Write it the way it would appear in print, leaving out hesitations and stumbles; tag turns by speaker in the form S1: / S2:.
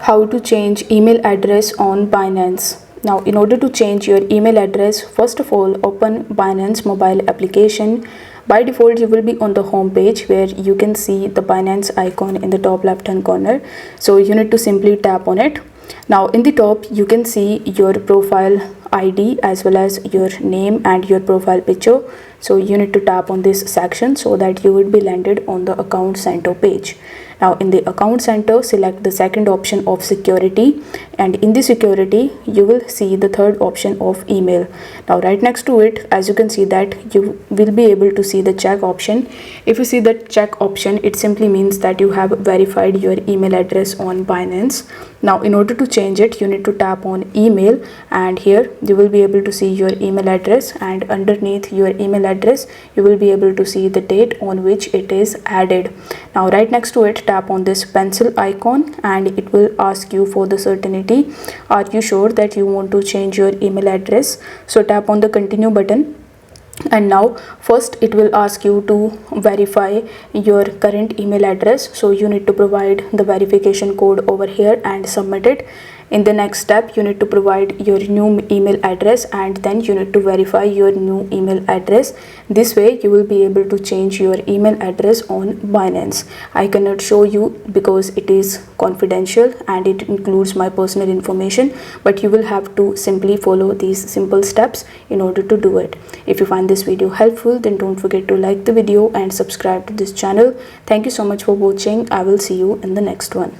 S1: How to change email address on Binance. Now, in order to change your email address, first of all, open Binance mobile application. By default, you will be on the home page where you can see the Binance icon in the top left hand corner. So you need to simply tap on it. Now in the top, you can see your profile ID as well as your name and your profile picture. So you need to tap on this section so that you will be landed on the account center page. Now in the account center, select the second option of security, and in the security you will see the third option of email. Now right next to it, as you can see that you will be able to see the check option. If you see the check option, it simply means that you have verified your email address on Binance. Now in order to change it, you need to tap on email, and here you will be able to see your email address, and underneath your email address you will be able to see the date on which it is added. Now right next to it, tap on this pencil icon and it will ask you for the certainty. Are you sure that you want to change your email address? So tap on the continue button. And now first it will ask you to verify your current email address, so you need to provide the verification code over here and submit it. In the next step, you need to provide your new email address and then you need to verify your new email address. This way you will be able to change your email address on Binance. I cannot show you because it is confidential and it includes my personal information, but you will have to simply follow these simple steps in order to do it. If you find this video helpful, then don't forget to like the video and subscribe to this channel. Thank you so much for watching. I will see you in the next one.